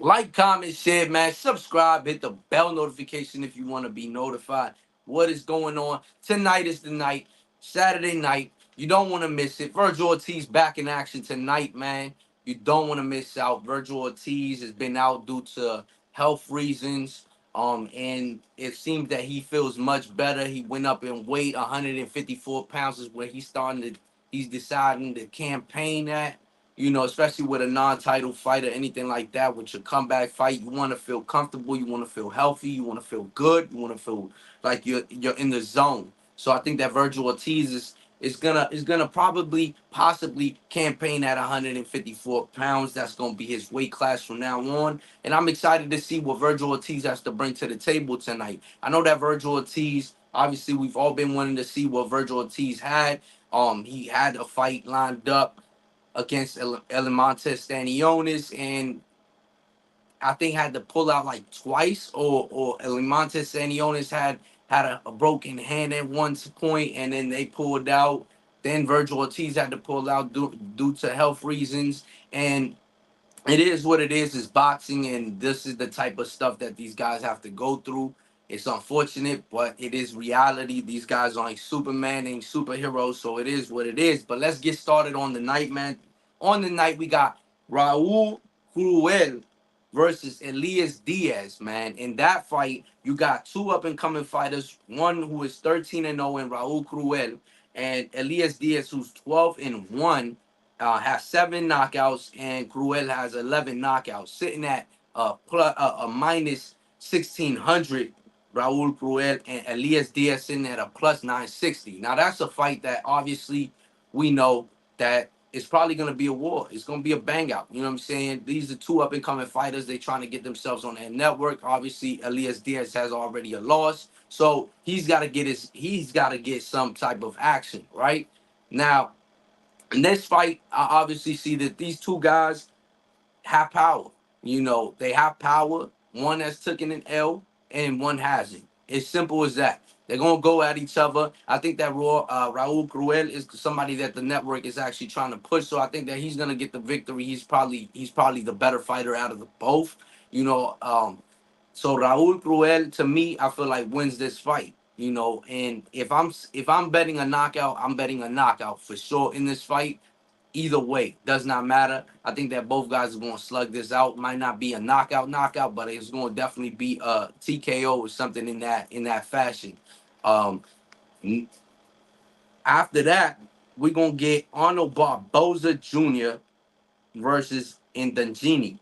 Like, comment, share, man. Subscribe, hit the bell notification if you want to be notified what is going on. Tonight is the night, Saturday night. You don't want to miss it. Virgil Ortiz back in action tonight, man. You don't want to miss out. Virgil Ortiz has been out due to health reasons. And it seems that he feels much better. He went up in weight, 154 pounds is where he's deciding to campaign at, especially with a non-title fight or anything like that, with your comeback fight. You want to feel comfortable, you want to feel healthy, you want to feel good, you want to feel like you're in the zone. So I think that Virgil Ortiz is gonna probably possibly campaign at 154 pounds. That's gonna be his weight class from now on. And I'm excited to see what Virgil Ortiz has to bring to the table tonight. I know that Virgil Ortiz, obviously we've all been wanting to see what Virgil Ortiz had. He had a fight lined up against Elimonte Stanionis, and I think had to pull out like twice, or Elimonte Stanionis had a broken hand at one point, and then they pulled out. Then Virgil Ortiz had to pull out due to health reasons, and it is what it is. It's boxing, and this is the type of stuff that these guys have to go through. It's unfortunate, but it is reality. These guys aren't Superman, ain't superheroes, so it is what it is. But let's get started on the night, man. On the night, we got Raul Cruel versus Elias Diaz, man. In that fight, you got two up and coming fighters, one who is 13-0 in Raul Cruel, and Elias Diaz, who's 12-1, has 7 knockouts, and Cruel has 11 knockouts, sitting at a minus 1600. Raul Cruel and Elias Diaz sitting at a plus 960. Now that's a fight that obviously we know that it's probably going to be a war. It's going to be a bang out. You know what I'm saying? These are two up and coming fighters. They're trying to get themselves on their network. Obviously, Elias Diaz has already a loss, so he's got to get some type of action right now. In this fight, I obviously see that these two guys have power. They have power. One has taken an L and one hasn't. It's simple as that. They're gonna go at each other. I think that Raul Cruel is somebody that the network is actually trying to push. So I think that he's gonna get the victory. He's probably the better fighter out of the both. You know, so Raul Cruel, to me, I feel like wins this fight. And if I'm betting a knockout, I'm betting a knockout for sure in this fight. Either way, does not matter. I think that both guys are going to slug this out. Might not be a knockout, but it's going to definitely be a TKO or something in that fashion. Um, After that, we're gonna get Arnold Barboza Jr. versus Indangini.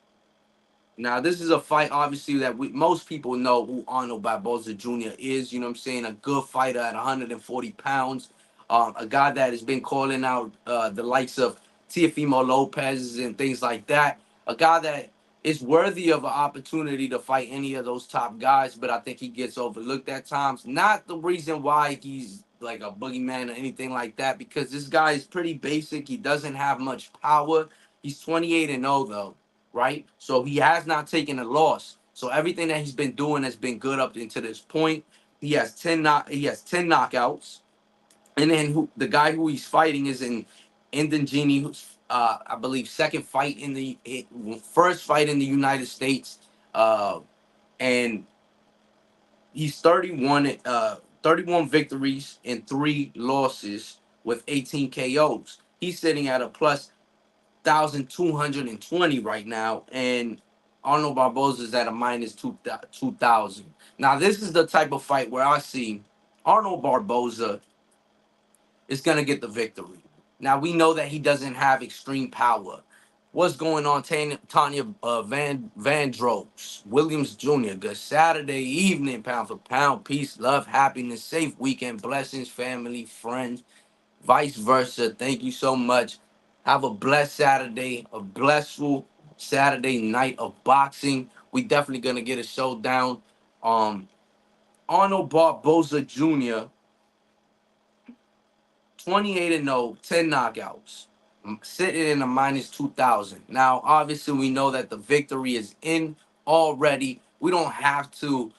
Now, this is a fight, obviously, that most people know who Arnold Barboza Jr. is. You know what I'm saying? A good fighter at 140 pounds. A guy that has been calling out the likes of Teofimo Lopez and things like that. A guy that is worthy of an opportunity to fight any of those top guys, but I think he gets overlooked at times. Not the reason why he's like a boogeyman or anything like that, because this guy is pretty basic. He doesn't have much power. He's 28-0, though, right? So he has not taken a loss. So everything that he's been doing has been good up until this point. He has ten knockouts, and then the guy who he's fighting is in Indangini, who's I believe first fight in the United States, and he's 31 victories and 3 losses with 18 KOs. He's sitting at a plus 1,220 right now, and Arnold Barboza is at a minus 2,000. Now, this is the type of fight where I see Arnold Barboza is going to get the victory. Now, we know that he doesn't have extreme power. What's going on, Tanya Van Drogs, Williams Jr.? Good Saturday evening, pound for pound. Peace, love, happiness, safe weekend, blessings, family, friends, vice versa. Thank you so much. Have a blessed Saturday, a blessful Saturday night of boxing. We definitely gonna get a showdown. Um, Arnold Barboza Jr., 28-0, 10 knockouts, sitting in a minus 2,000. Now, obviously, we know that the victory is in already. We don't have to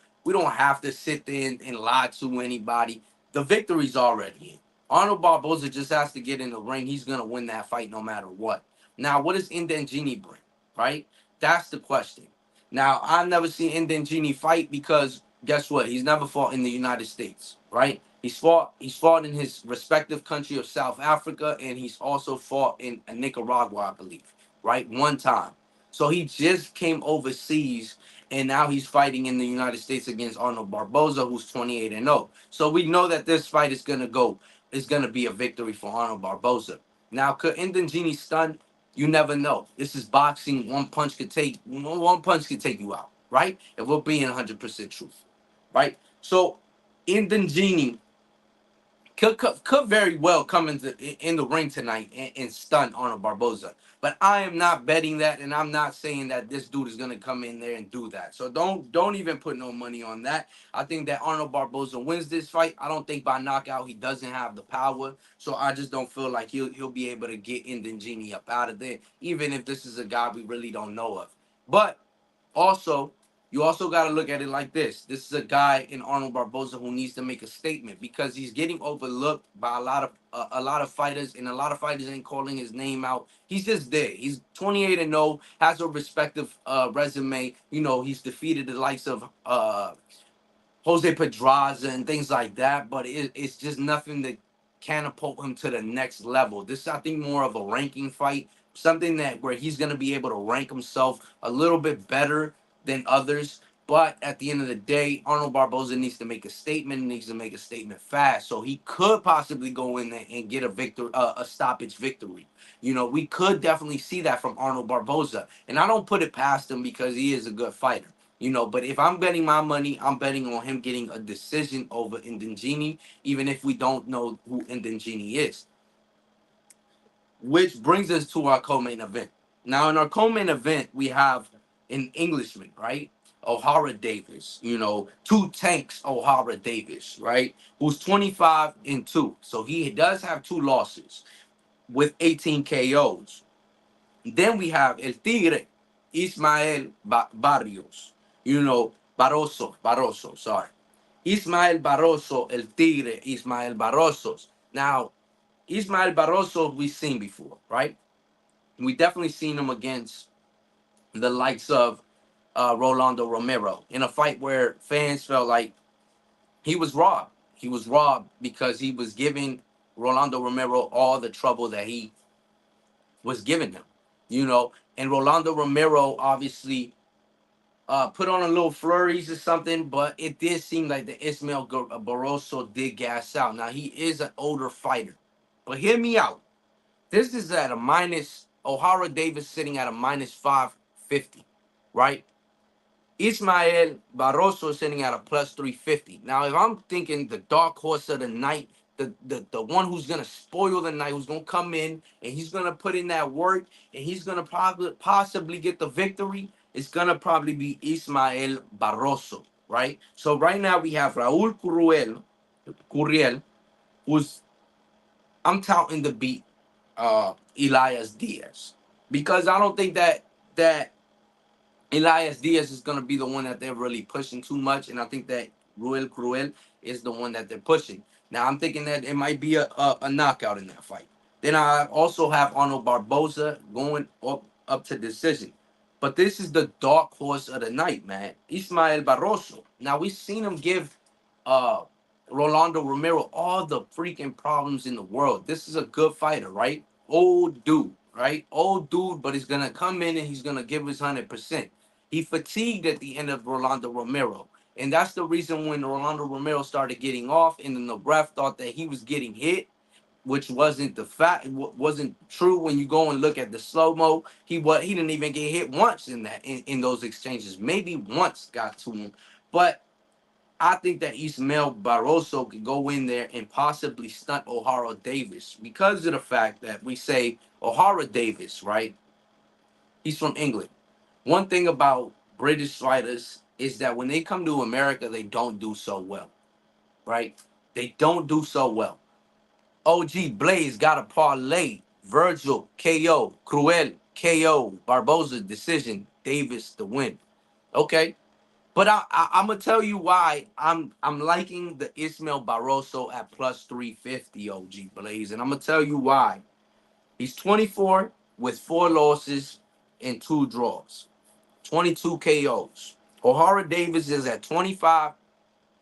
sit there and lie to anybody. The victory's already in. Arnold Barboza just has to get in the ring. He's gonna win that fight no matter what. Now, what does Indangini bring? Right? That's the question. Now, I've never seen Indengini fight because guess what? He's never fought in the United States, right? He's fought in his respective country of South Africa, and he's also fought in Nicaragua, I believe, right? One time. So he just came overseas, and now he's fighting in the United States against Arnold Barboza, who's 28-0. So we know that this fight is gonna be a victory for Arnold Barboza. Now, could Indengini stun? You never know. This is boxing. One punch could take you out, right? If we're being 100% truthful, right? So, Indengini could very well come in the ring tonight and stun Arnold Barboza. But I am not betting that, and I'm not saying that this dude is gonna come in there and do that. So don't even put no money on that. I think that Arnold Barboza wins this fight. I don't think by knockout he doesn't have the power. So I just don't feel like he'll be able to get Indengini up out of there, even if this is a guy we really don't know of. But also, you also got to look at it like this. This is a guy in Arnold Barboza who needs to make a statement because he's getting overlooked by a lot of fighters, and a lot of fighters ain't calling his name out. He's just there. He's 28-0, has a respective resume. He's defeated the likes of Jose Pedraza and things like that, but it's just nothing to catapult him to the next level. This is, I think, more of a ranking fight, something that where he's going to be able to rank himself a little bit better than others. But at the end of the day, Arnold Barboza needs to make a statement, needs to make a statement fast, so he could possibly go in there and get a stoppage victory. We could definitely see that from Arnold Barboza, and I don't put it past him because he is a good fighter. But if I'm betting my money, I'm betting on him getting a decision over Indengini, even if we don't know who Indengini is. Which brings us to our co-main event. Now, in our co-main event, we have an Englishman, right? O'Hara Davis, two tanks O'Hara Davis, right? Who's 25-2. So he does have two losses with 18 KOs. Then we have El Tigre, Ismael Barrios, Barroso, sorry. Ismael Barroso, El Tigre, Ismael Barrosos. Now, Ismael Barroso, we've seen before, right? We definitely seen him against the likes of Rolando Romero in a fight where fans felt like he was robbed. He was robbed because he was giving Rolando Romero all the trouble that he was giving him, and Rolando Romero obviously put on a little flurries or something, but it did seem like the Ismael Barroso did gas out. Now, he is an older fighter, but hear me out. This is at a minus, O'Hara Davis sitting at a minus 550, right? Ismael Barroso sitting at a plus 350. Now, if I'm thinking the dark horse of the night, the one who's gonna spoil the night, who's gonna come in and he's gonna put in that work and he's gonna probably possibly get the victory, it's gonna probably be Ismael Barroso, right? So right now we have Raul Curiel, who's I'm touting the beat Elias Diaz because I don't think that Elias Diaz is going to be the one that they're really pushing too much, and I think that Ruel Cruel is the one that they're pushing. Now, I'm thinking that it might be a knockout in that fight. Then I also have Arnold Barboza going up to decision. But this is the dark horse of the night, man. Ismael Barroso. Now, we've seen him give uh, Rolando Romero all the freaking problems in the world. This is a good fighter, right? Old dude, right? Old dude, but he's going to come in and he's going to give his 100%. He fatigued at the end of Rolando Romero. And that's the reason when Rolando Romero started getting off, and then the ref thought that he was getting hit, which wasn't the fact. It wasn't true when you go and look at the slow mo. He didn't even get hit once in those exchanges. Maybe once got to him, but I think that Ismael Barroso could go in there and possibly stunt O'Hara Davis because of the fact that we say O'Hara Davis, right? He's from England. One thing about British fighters is that when they come to America, they don't do so well, right? They don't do so well. OG Blaze got a parlay. Virgil KO, Cruel KO, Barboza decision, Davis the win. Okay, but I'm gonna tell you why I'm liking the Ismael Barroso at plus 350. OG Blaze, and I'm gonna tell you why. He's 24 with 4 losses and 2 draws. 22 KOs. O'Hara Davis is at 25-2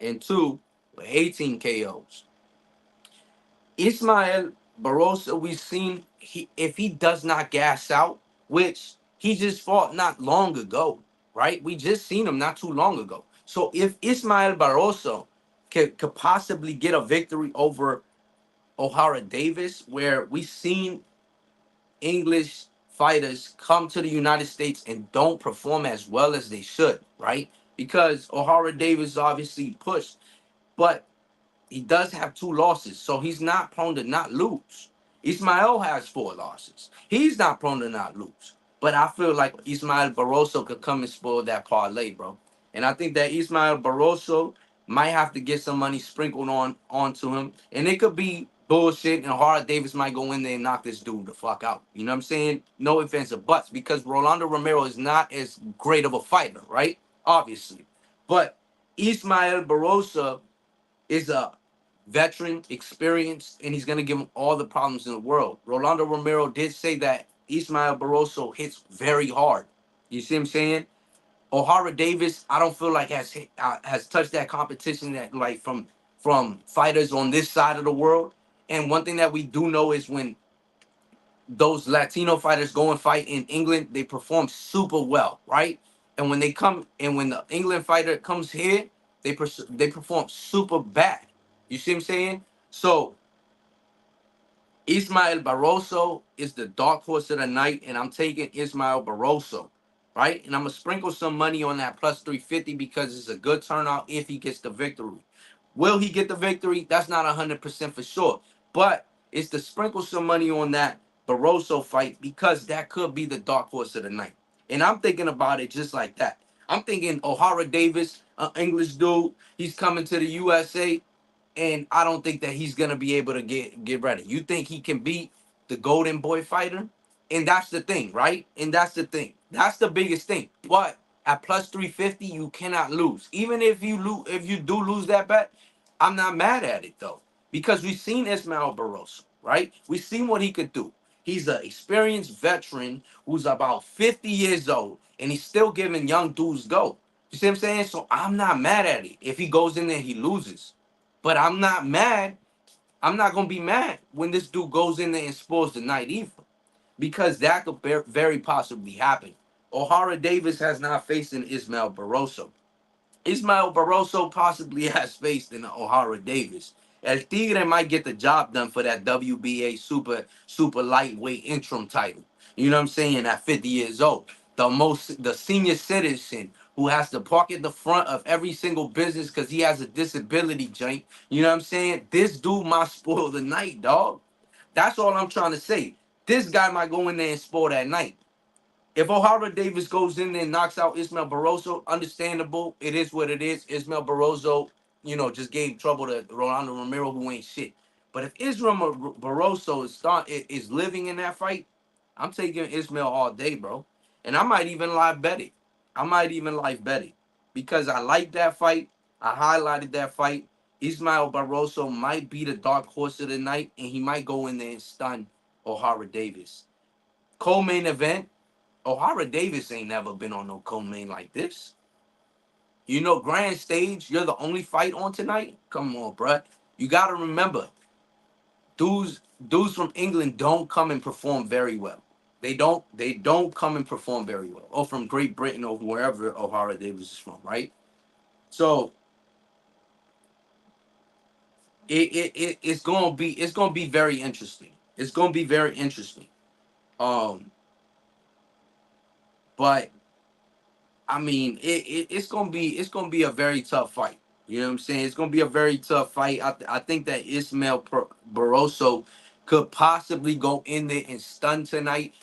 with 18 KOs. Ismael Barroso, we've seen if he does not gas out, which he just fought not long ago, right? We just seen him not too long ago. So if Ismael Barroso could possibly get a victory over O'Hara Davis, where we've seen English fighters come to the United States and don't perform as well as they should, right? Because O'Hara Davis obviously pushed, but he does have 2 losses, so he's not prone to not lose. Ismael has 4 losses. He's not prone to not lose. But I feel like Ismael Barroso could come and spoil that parlay, bro. And I think that Ismael Barroso might have to get some money sprinkled onto him. And it could be bullshit, and Hard Davis might go in there and knock this dude the fuck out. You know what I'm saying? No offense or buts, because Rolando Romero is not as great of a fighter, right? Obviously. But Ismael Barroso is a veteran, experienced, and he's going to give him all the problems in the world. Rolando Romero did say that Ismael Barroso hits very hard. You see what I'm saying? O'Hara Davis, I don't feel like has touched that competition that like from fighters on this side of the world. And one thing that we do know is when those Latino fighters go and fight in England, they perform super well, right? And when they come and when the England fighter comes here, they perform super bad. You see what I'm saying? So Ismael Barroso is the dark horse of the night, and I'm taking Ismael Barroso, right? And I'm gonna sprinkle some money on that plus 350 because it's a good turnout if he gets the victory. Will he get the victory? That's not 100% for sure, but it's to sprinkle some money on that Barroso fight because that could be the dark horse of the night. And I'm thinking about it just like that. I'm thinking O'Hara Davis, an English dude, he's coming to the USA, and I don't think that he's gonna be able to get ready. You think he can beat the Golden Boy fighter? And that's the thing, right? And that's the thing. That's the biggest thing. But at plus 350, you cannot lose. Even if you do lose that bet, I'm not mad at it though. Because we've seen Ismael Barroso, right? We've seen what he could do. He's an experienced veteran who's about 50 years old, and he's still giving young dudes go. You see what I'm saying? So I'm not mad at it. If he goes in there, he loses. But I'm not mad. I'm not gonna be mad when this dude goes in there and spoils the night either, because that could very possibly happen. O'Hara Davis has not faced an Ismael Barroso. Ismael Barroso possibly has faced an O'Hara Davis. El Tigre might get the job done for that WBA super lightweight interim title. You know what I'm saying? At 50 years old, the senior citizen who has to park at the front of every single business because he has a disability, Jake. You know what I'm saying? This dude might spoil the night, dog. That's all I'm trying to say. This guy might go in there and spoil that night. If O'Hara Davis goes in there and knocks out Ismael Barroso, understandable. It is what it is. Ismael Barroso, just gave trouble to Rolando Romero, who ain't shit. But if Ismael Barroso is living in that fight, I'm taking Ismael all day, bro. And I might even live bet it. I might even live bet it because I like that fight. I highlighted that fight. Ismael Barroso might be the dark horse of the night, and he might go in there and stun O'Hara Davis. Co-main event. O'Hara Davis ain't never been on no co-main like this. Grand stage, you're the only fight on tonight? Come on, bruh. You got to remember, dudes from England don't come and perform very well. They don't come and perform very well. Or from Great Britain or wherever O'Hara Davis is from, right? So it's gonna be very interesting. It's gonna be very interesting. Um, but I mean, it's gonna be a very tough fight. You know what I'm saying? It's gonna be a very tough fight. I think that Barroso could possibly go in there and stun tonight.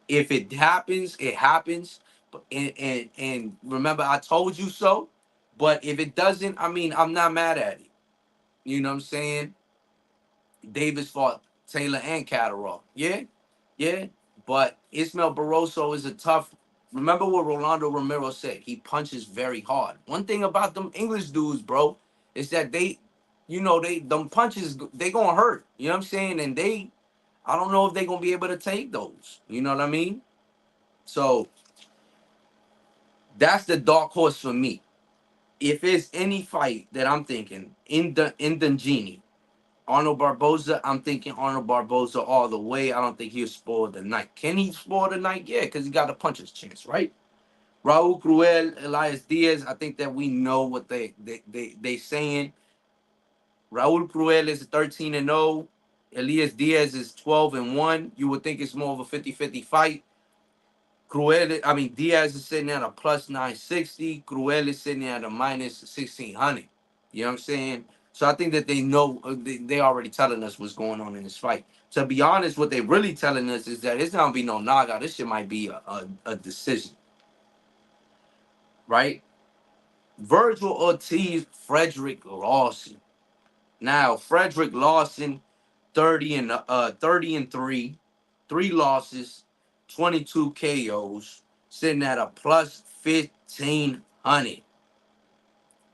If it happens, it happens. But and remember, I told you so. But if it doesn't, I mean, I'm not mad at it. You know what I'm saying? Davis fought Taylor and Catterall. Yeah, yeah. But Ismael Barroso is a tough. Remember what Rolando Romero said. He punches very hard. One thing about them English dudes, bro, is that them punches they gonna hurt. You know what I'm saying? And I don't know if they gonna be able to take those. You know what I mean? So That's the dark horse for me. If it's any fight that I'm thinking in the genie, Arnold Barboza, I'm thinking Arnold Barboza all the way. I don't think he'll spoil the night. Can he spoil the night? Yeah, because he got a puncher's chance, right? Raul Cruel, Elias Diaz, I think that we know what they saying. Raul Cruel is 13-0. Elias Diaz is 12-1. You would think it's more of a 50-50 fight. Diaz is sitting at a plus 960. Cruel is sitting at a minus 1600. You know what I'm saying? So I think that they know, they already telling us what's going on in this fight. To be honest, what they really telling us is that it's not gonna be no knockout. This shit might be a decision, right? Virgil Ortiz, Frederick Lawson. Now, Frederick Lawson, 30-3, three losses, 22 KOs, sitting at a plus 1500.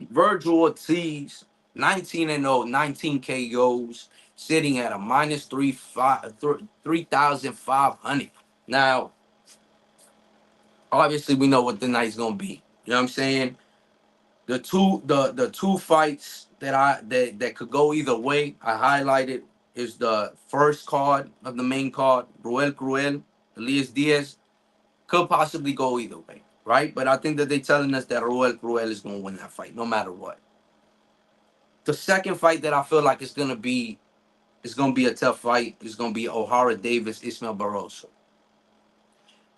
Virgil Ortiz, 19-0, 19 KOs, sitting at a minus 3,500. Now, obviously, we know what the night's gonna be. You know what I'm saying? The two fights that could go either way, I highlighted, is the first card of the main card, Ruel Cruel, Elias Diaz, could possibly go either way, right? But I think that they're telling us that Ruel Cruel is gonna win that fight, no matter what. The second fight that I feel like it's gonna be a tough fight is gonna be O'Hara Davis, Ismael Barroso.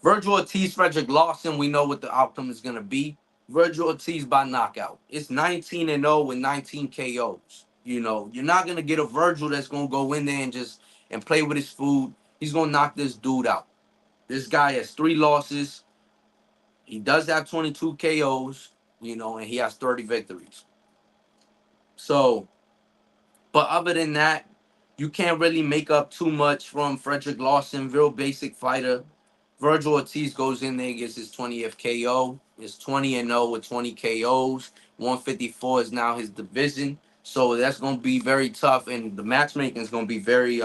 Virgil Ortiz, Frederick Lawson, we know what the outcome is gonna be. Virgil Ortiz by knockout. It's 19-0 with 19 KOs. You know, you're not gonna get a Virgil that's gonna go in there and just and play with his food. He's gonna knock this dude out. This guy has three losses. He does have 22 KOs, and he has 30 victories. So, but other than that, you can't really make up too much from Frederick Lawson, real basic fighter. Virgil Ortiz goes in there, gets his 20th KO. Is 20-0 with 20 KOs. 154 is now his division. So that's gonna be very tough, and the matchmaking is gonna be very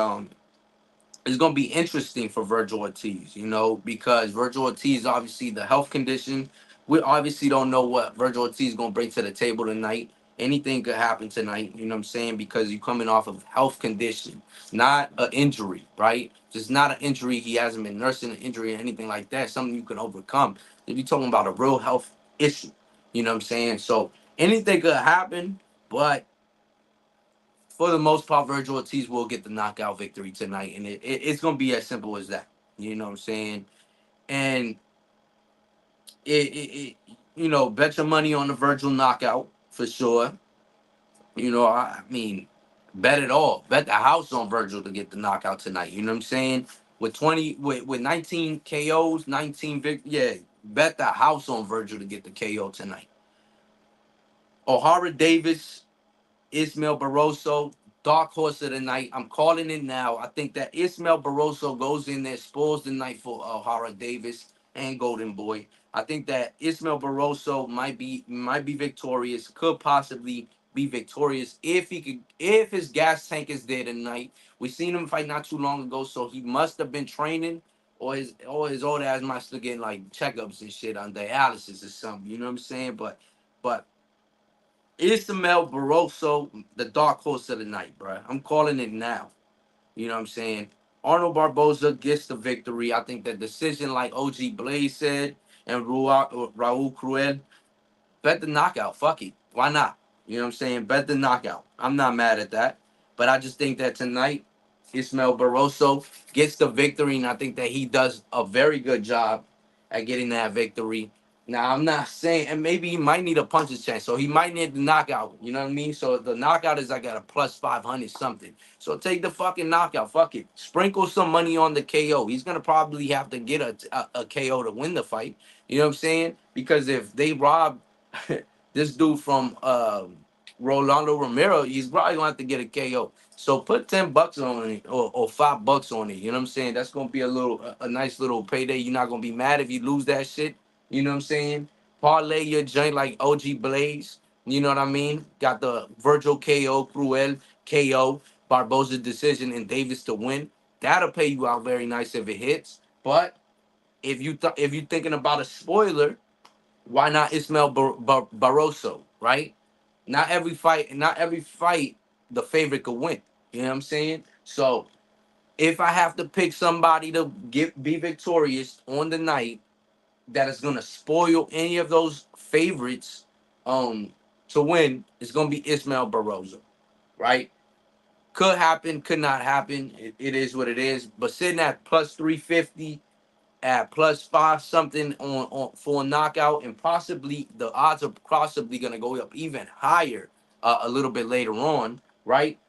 it's going to be interesting for Virgil Ortiz, because Virgil Ortiz, obviously, the health condition, we obviously don't know what Virgil Ortiz is going to bring to the table tonight. Anything could happen tonight, you know what I'm saying? Because you're coming off of health condition, not an injury, right? Just not an injury. He hasn't been nursing an injury or anything like that. Something you can overcome. If you're talking about a real health issue, you know what I'm saying? So anything could happen, but for the most part, Virgil Ortiz will get the knockout victory tonight, and it's gonna be as simple as that. You know what I'm saying? And bet your money on the Virgil knockout for sure. Bet it all. Bet the house on Virgil to get the knockout tonight. You know what I'm saying? With 19 KOs, 19 yeah. Bet the house on Virgil to get the KO tonight. O'Hara Davis, Ismael Barroso, dark horse of the night. I'm calling it now. I think that Ismael Barroso goes in there, spoils the night for O'Hara Davis and Golden Boy. I think that Ismael Barroso might be victorious. Could possibly be victorious if his gas tank is there tonight. We seen him fight not too long ago, so he must have been training, or his old ass must have getting like checkups and shit on dialysis or something. You know what I'm saying? But Ismael Barroso, the dark horse of the night, bro. I'm calling it now. You know what I'm saying? Arnold Barboza gets the victory. I think that decision, like OG Blaze said, and Raul Cruel, bet the knockout. Fuck it. Why not? You know what I'm saying? Bet the knockout. I'm not mad at that. But I just think that tonight, Ismael Barroso gets the victory, and I think that he does a very good job at getting that victory. Now, I'm not saying, and maybe he might need a puncher's chance, so he might need the knockout. You know what I mean? So the knockout is like at a plus 500 something. So take the fucking knockout. Fuck it. Sprinkle some money on the KO. He's going to probably have to get a KO to win the fight. You know what I'm saying? Because if they rob this dude from Rolando Romero, he's probably gonna have to get a KO. So put $10 on it, or $5 on it. You know what I'm saying? That's gonna be a nice little payday. You're not gonna be mad if you lose that shit. You know what I'm saying? Parlay your joint like OG Blaze. You know what I mean? Got the Virgil KO, Cruel KO, Barboza decision, and Davis to win. That'll pay you out very nice if it hits. But if you thinking about a spoiler, Why not Ismael Barroso, right? Not every fight the favorite could win. You know what I'm saying? So if I have to pick somebody to be victorious on the night that is gonna spoil any of those favorites um to win, it's gonna be Ismael Barroso, right? Could happen, could not happen. It is what it is. But sitting at plus 350, at plus five something on for a knockout, and possibly the odds are possibly gonna go up even higher a little bit later on, right?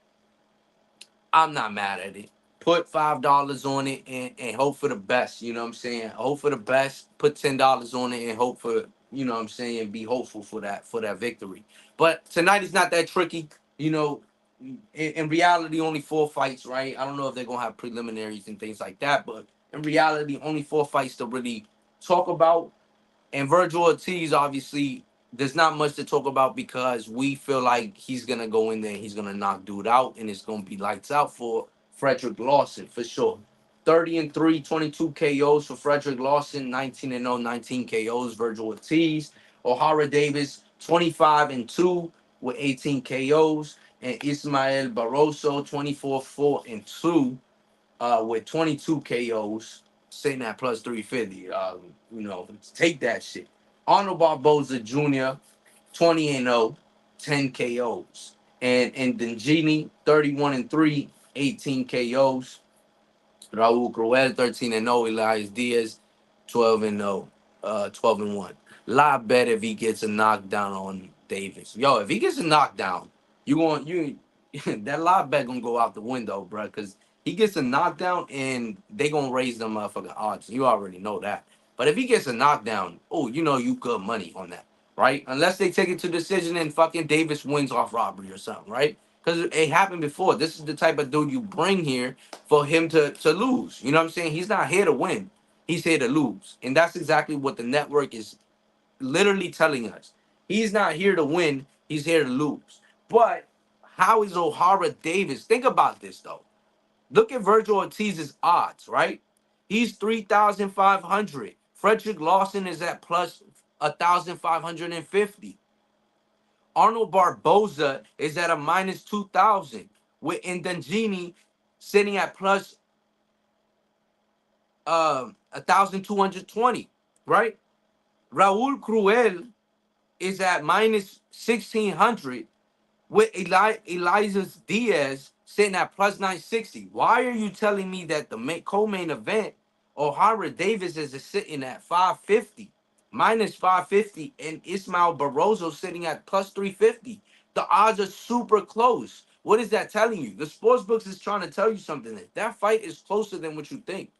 I'm not mad at it. Put $5 on it and hope for the best. You know what I'm saying? Hope for the best. Put $10 on it and hope for, you know what I'm saying, be hopeful for that victory. But tonight is not that tricky. You know, in reality, only four fights, right? I don't know if they're gonna have preliminaries and things like that, but in reality, only four fights to really talk about. And Virgil Ortiz, obviously, there's not much to talk about because we feel like he's gonna go in there and he's gonna knock dude out, and it's gonna be lights out for Frederick Lawson for sure. 30-3, 22 KOs for Frederick Lawson, 19-0, 19 KOs. Virgil Ortiz, O'Hara Davis, 25-2 with 18 KOs, and Ismael Barroso, 24-4-2 with 22 KOs, sitting at plus 350. You know, take that shit. Arnold Barboza Jr., 20-0, 10 KOs. And Dengini, 31-3, 18 KOs. Raul Cruel, 13-0. Elias Diaz, 12-0, 12-1. Lot better if he gets a knockdown on Davis. Yo, if he gets a knockdown, you that lot bet gonna go out the window, bro. Because he gets a knockdown and they gonna raise them motherfucking odds. You already know that. But if he gets a knockdown, oh, you know you good money on that, right? Unless they take it to decision and fucking Davis wins off robbery or something, right? Because it happened before. This is the type of dude you bring here for him to lose. You know what I'm saying? He's not here to win. He's here to lose. And that's exactly what the network is literally telling us. He's not here to win. He's here to lose. But how is O'Hara Davis? Think about this though. Look at Virgil Ortiz's odds, right? He's 3,500. Frederick Lawson is at plus 1,550. Arnold Barboza is at a minus 2,000. With Indangini sitting at plus 1,220, right? Raul Cruel is at minus 1,600 with Elias Diaz sitting at plus 960. Why are you telling me that the co-main event, O'Hara Davis is sitting at 550, minus 550, and Ismael Barroso sitting at plus 350? The odds are super close. What is that telling you? The sports books is trying to tell you something. That fight is closer than what you think.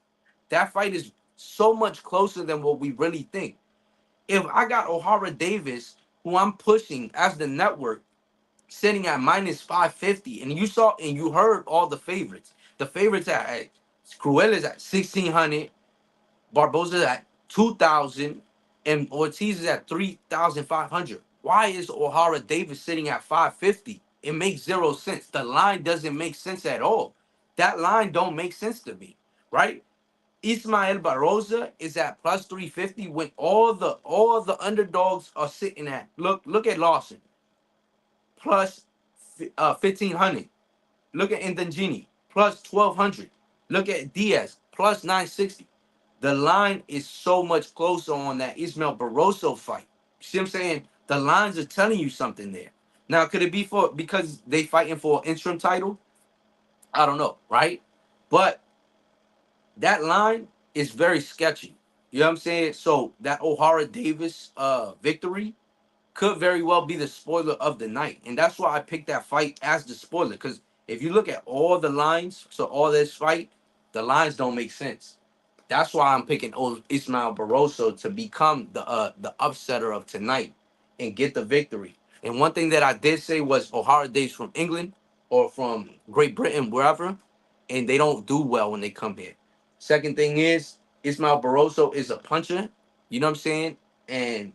That fight is so much closer than what we really think. If I got O'Hara Davis, who I'm pushing as the network, sitting at minus 550, and you saw and you heard all the favorites. The favorites at Cruel is at 1,600, Barboza at 2,000, and Ortiz is at 3,500. Why is O'Hara Davis sitting at 550? It makes zero sense. The line doesn't make sense at all. That line don't make sense to me, right? Ismael Barroza is at plus 350 when all the underdogs are sitting at, look at Lawson plus 1,500. Look at Indangini plus 1,200. Look at Diaz plus 960. The line is so much closer on that Ismael Barroso fight. See what I'm saying? The lines are telling you something there. Now, could it be for because they fighting for an interim title? I don't know, right? But that line is very sketchy. You know what I'm saying? So that O'Hara Davis victory could very well be the spoiler of the night. And that's why I picked that fight as the spoiler. Because if you look at all the lines, so all this fight, the lines don't make sense. That's why I'm picking Ismael Barroso to become the upsetter of tonight and get the victory. And one thing that I did say was O'Hara Days from England or from Great Britain, wherever, and they don't do well when they come here. Second thing is Ismael Barroso is a puncher. You know what I'm saying? And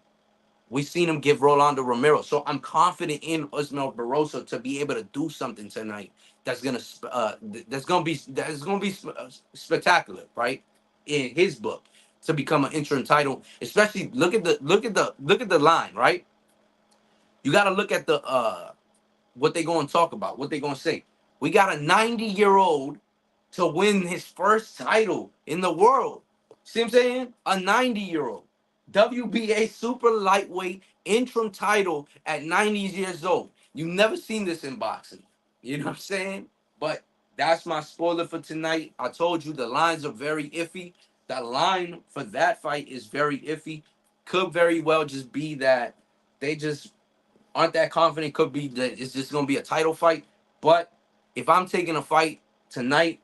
we've seen him give Rolando Romero. So I'm confident in Ismael Barroso to be able to do something tonight that's gonna be spectacular, right? In his book. to become an interim title. Especially look at the line, right? You got to look at the what they going to talk about, what they going to say. We got a 90-year-old to win his first title in the world. See what I'm saying? A 90-year-old WBA super lightweight interim title at 90 years old. You never seen this in boxing. You know what I'm saying? But that's my spoiler for tonight. I told you the lines are very iffy. The line for that fight is very iffy. Could very well just be that they just aren't that confident. Could be that it's just gonna be a title fight. But if I'm taking a fight tonight,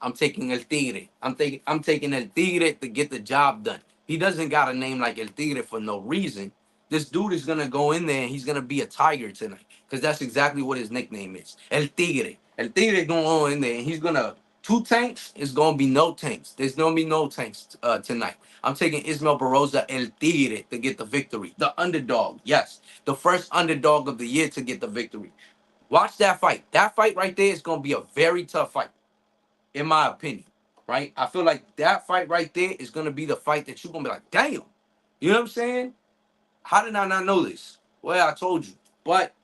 I'm taking El Tigre. I'm taking El Tigre to get the job done. He doesn't got a name like El Tigre for no reason. This dude is gonna go in there and he's gonna be a tiger tonight. Because that's exactly what his nickname is. El Tigre. El Tigre gonna go in there and he's gonna two tanks, it's gonna be no tanks. There's gonna be no tanks tonight. I'm taking Ismael Barroza El Tigre to get the victory. The underdog, yes. The first underdog of the year to get the victory. Watch that fight. That fight right there is gonna be a very tough fight in my opinion, right? I feel like that fight right there is gonna be the fight that you're gonna be like, damn, you know what I'm saying? How did I not know this? Well, I told you, but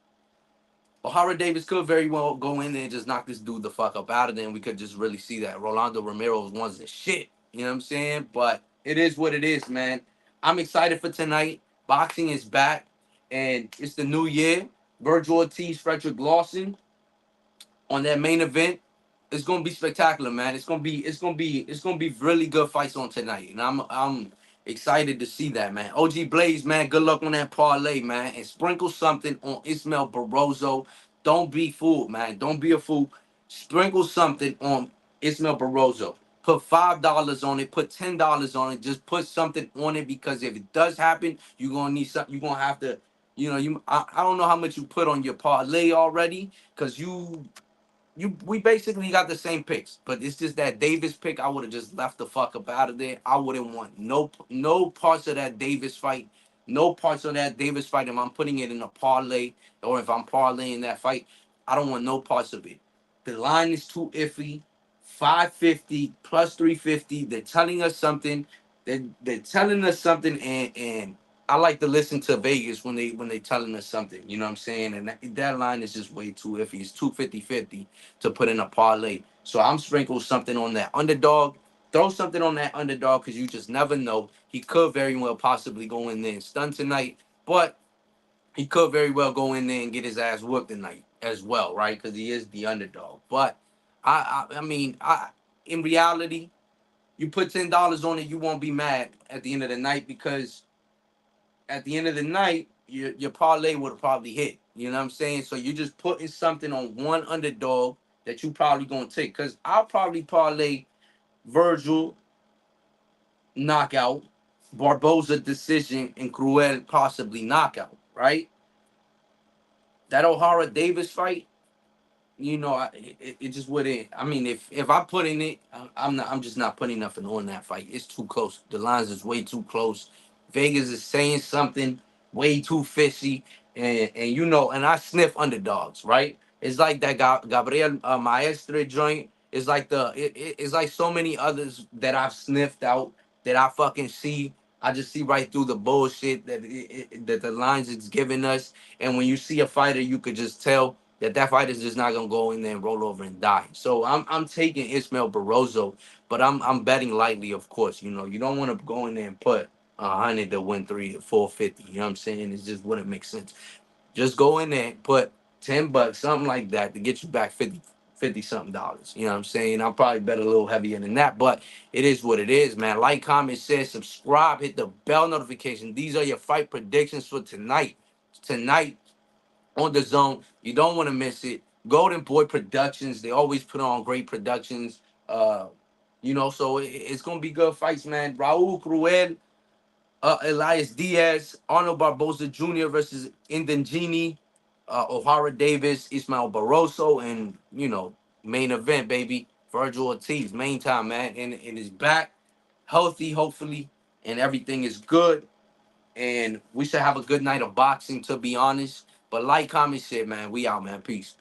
O'Hara Davis could very well go in there and just knock this dude the fuck up out of there, and we could just really see that Rolando Romero was the shit. You know what I'm saying? But it is what it is, man. I'm excited for tonight. Boxing is back, and it's the new year. Virgil Ortiz, Frederick Lawson on that main event. It's gonna be spectacular, man. It's gonna be really good fights on tonight, and I'm excited to see that, man. OG Blaze, man. Good luck on that parlay, man, and sprinkle something on Ismael Barroso. Don't be fooled, man. Don't be a fool. Sprinkle something on Ismael Barroso. Put $5 on it. Put $10 on it. Just put something on it because if it does happen, you're gonna need something. You're gonna have to, I don't know how much you put on your parlay already, because we basically got the same picks, but it's just that Davis pick. I would have just left the fuck up out of there. I wouldn't want no parts of that Davis fight, no parts of that Davis fight. If I'm putting it in a parlay or if I'm parlaying that fight, I don't want no parts of it. The line is too iffy. 550 plus 350. They're telling us something. They're telling us something, and I like to listen to Vegas when they telling us something. You know what I'm saying? And that line is just way too iffy. It's 250-50 to put in a parlay. So I'm sprinkle something on that underdog. Throw something on that underdog because you just never know. He could very well possibly go in there and stun tonight, but he could very well go in there and get his ass whooped tonight as well, right? Because he is the underdog. But I mean, in reality, you put $10 on it, you won't be mad at the end of the night because at the end of the night, your parlay would have probably hit. You know what I'm saying? So you're just putting something on one underdog that you probably gonna take. Cause I'll probably parlay Virgil knockout, Barboza decision, and Cruel possibly knockout. Right? That O'Hara Davis fight, it just wouldn't. I mean, if I put in it, I'm not. I'm just not putting nothing on that fight. It's too close. The lines is way too close. Vegas is saying something way too fishy, and I sniff underdogs, right? It's like that Gabriel Maestre joint. It's like so many others that I've sniffed out that I fucking see. I just see right through the bullshit that the lines it's giving us, and when you see a fighter, you could just tell that fight is just not gonna go in there and roll over and die. So I'm taking Ismael Barroso, but I'm betting lightly, of course. You don't want to go in there and put 100 to win 450. You know what I'm saying? It just wouldn't make sense. Just go in there, put $10, something like that, to get you back 50 something dollars. You know what I'm saying? I'll probably bet a little heavier than that, but it is what it is, man. Like, comment, share, subscribe, hit the bell notification. These are your fight predictions for tonight. Tonight, on the zone. You don't want to miss it. Golden Boy Productions, they always put on great productions. So it's gonna be good fights, man. Raul Cruel, Elias Diaz, Arnold Barboza Jr. versus Indengini, O'Hara Davis, Ismael Barroso, and main event, baby. Virgil Ortiz, main time, man. And is back, healthy, hopefully, and everything is good, and we should have a good night of boxing, to be honest. But like, comment, shit, man. We out, man. Peace.